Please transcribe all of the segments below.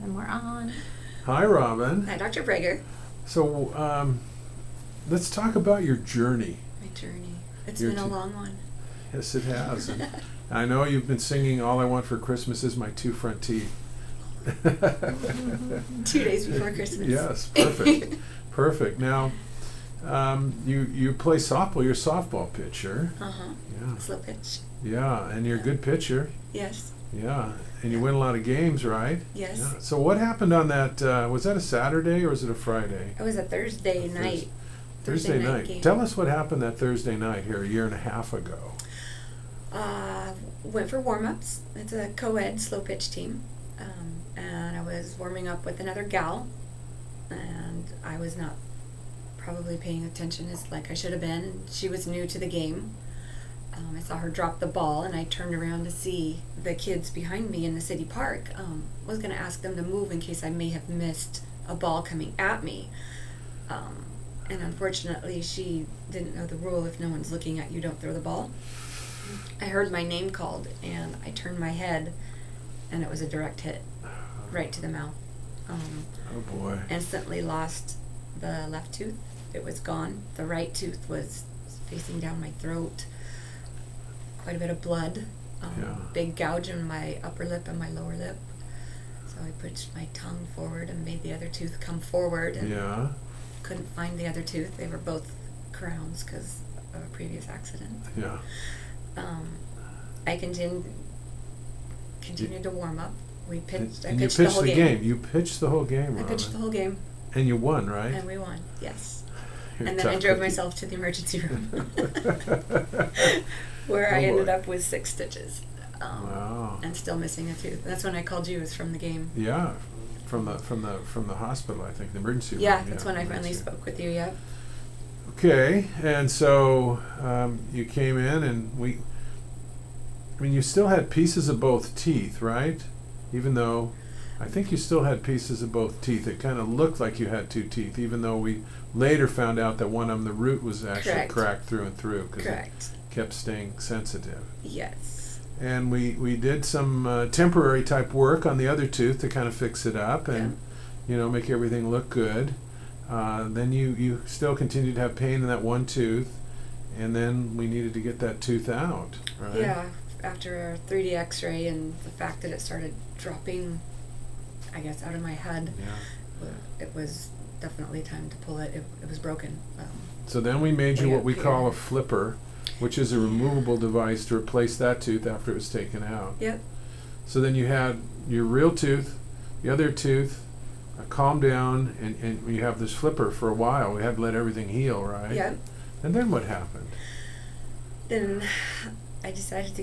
And we're on. Hi, Robin. Hi, Dr. Prager. So, let's talk about your journey. My journey. It's been a long one. Yes, it has. And I know you've been singing "All I Want for Christmas Is My Two Front Teeth." 2 days before Christmas. Yes, perfect. Perfect. Now, you play softball. You're a softball pitcher. Yeah. Slow pitch. Yeah, and you're a good pitcher. Yes. Yeah, and you win a lot of games, right? Yes. Yeah. So what happened on that? Was that a Saturday or was it a Friday? It was a Thursday night. Thursday night. Game. Tell us what happened that Thursday night here a year and a half ago. Went for warm-ups. It's a co-ed slow pitch team. And I was warming up with another gal, and I was not probably paying attention as like I should have been. She was new to the game. I saw her drop the ball, and I turned around to see the kids behind me in the city park. Was going to ask them to move in case I may have missed a ball coming at me. And unfortunately, she didn't know the rule: if no one's looking at you, don't throw the ball. I heard my name called, and I turned my head, and it was a direct hit right to the mouth. Oh boy. Instantly lost the left tooth. It was gone. The right tooth was facing down my throat. Quite a bit of blood. Big gouge in my upper lip and my lower lip. So I pushed my tongue forward and made the other tooth come forward. And couldn't find the other tooth. They were both crowns because of a previous accident. Yeah. I continued to warm up. We pitched. And you pitched the game. You pitched the whole game, Robin. I pitched the whole game. And you won, right? And we won, yes. You're and then I drove myself to the emergency room, where I ended up with 6 stitches. Wow. And still missing a tooth. That's when I called you. It was from the game. Yeah, from the hospital, I think, the emergency room. Yeah, that's when I finally spoke with you. Yeah. Okay, and so you came in, and you still had pieces of both teeth, right? Even though, I think you still had pieces of both teeth. It kind of looked like you had 2 teeth, even though we later found out that one of them, the root was actually cracked through and through because it kept staying sensitive. Yes. And we did some temporary type work on the other tooth to kind of fix it up and make everything look good. Then you still continued to have pain in that one tooth, and then we needed to get that tooth out, right? Yeah, after a 3D x-ray and the fact that it started dropping, I guess, out of my head, it was definitely time to pull it. It was broken. So then we made you what we call a flipper, which is a removable device to replace that tooth after it was taken out. Yep. So then you had your real tooth, the other tooth, calm down, and you have this flipper for a while. We had to let everything heal, right? Yep. And then what happened? Then I decided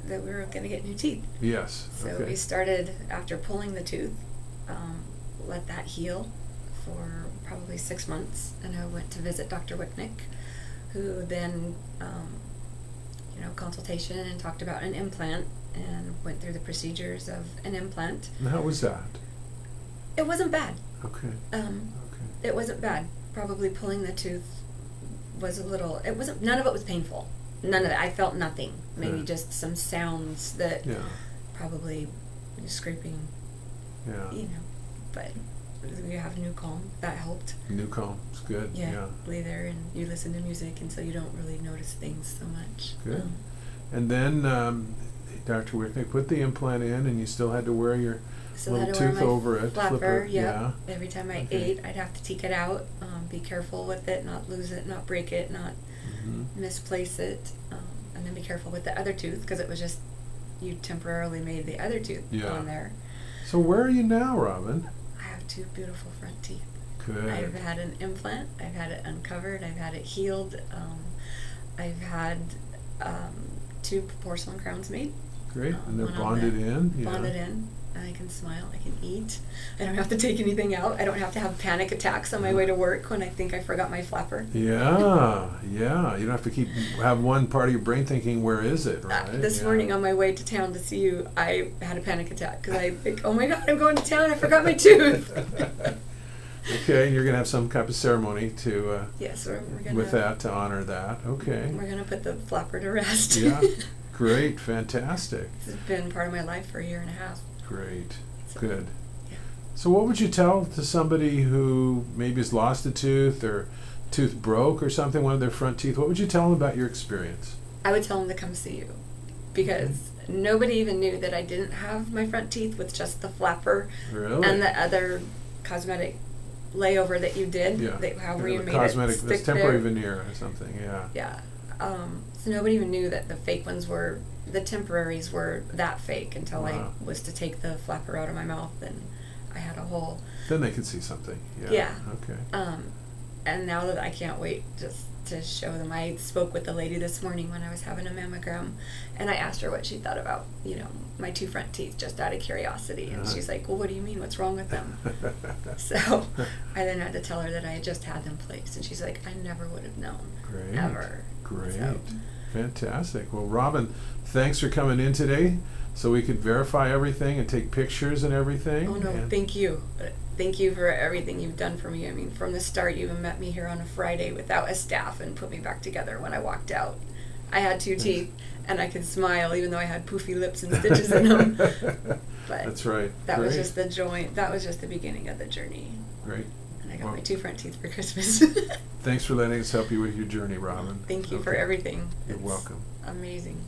that we were going to get new teeth. Yes. So we started, after pulling the tooth, let that heal for probably 6 months, and I went to visit Dr. Wicknick, who then, consultation and talked about an implant and went through the procedures of an implant. And how was that? It wasn't bad. Okay. It wasn't bad. Probably pulling the tooth was none of it was painful. None of it. I felt nothing. Maybe just some sounds that probably scraping. Yeah. But we have New Calm. That helped. New Calm. It's good. Yeah. Lay there and you listen to music, and so you don't really notice things so much. Good. And then Dr. Wicknick put the implant in, and you still had to wear your little tooth over it. Flapper, yeah. Every time I ate, I'd have to take it out. Be careful with it, not lose it, not break it, not misplace it, and then be careful with the other tooth, because it was just you temporarily made the other tooth on there. So where are you now, Robin? I have 2 beautiful front teeth. Good. I've had an implant. I've had it uncovered. I've had it healed. I've had 2 porcelain crowns made. Great. And they're bonded in? Bonded in. I can smile. I can eat. I don't have to take anything out. I don't have to have panic attacks on my way to work when I think I forgot my flapper. Yeah. You don't have to have one part of your brain thinking, where is it, right? This morning on my way to town to see you, I had a panic attack because I think, oh my God, I'm going to town. I forgot my tooth. Okay, and you're going to have some type of ceremony to yes, we're gonna, with that to honor that. Okay. We're going to put the flapper to rest. Yeah. Great. Fantastic. It's been part of my life for a year and a half. Great. So, good. Yeah. So what would you tell to somebody who maybe has lost a tooth or tooth broke or something, one of their front teeth? What would you tell them about your experience? I would tell them to come see you, because nobody even knew that I didn't have my front teeth with just the flapper Really? and the other cosmetic layover that you did. Yeah. However you The made cosmetic, it stick this temporary there. veneer or something. Yeah. Yeah. So nobody even knew that the fake ones were, the temporaries were that fake until Wow. I was to take the flapper out of my mouth and I had a hole. Then they could see something. Yeah. Yeah. Okay. And now that I can't wait just to show them. I spoke with the lady this morning when I was having a mammogram, and I asked her what she thought about, my two front teeth, just out of curiosity. And she's like, well, what do you mean? What's wrong with them? So I then had to tell her that I had just had them placed, and she's like, I never would have known. Great. Ever. Great. So. Fantastic. Well, Robin, thanks for coming in today so we could verify everything and take pictures and everything. Oh, no, and thank you. Thank you for everything you've done for me. I mean, from the start, you even met me here on a Friday without a staff and put me back together when I walked out. I had two teeth, and I could smile even though I had poofy lips and stitches in them. But that's right. That Great. was just the joy. That was just the beginning of the journey. Great. And I got Well, my two front teeth for Christmas. Thanks for letting us help you with your journey, Robin. Thank you for everything. You're It's welcome. amazing.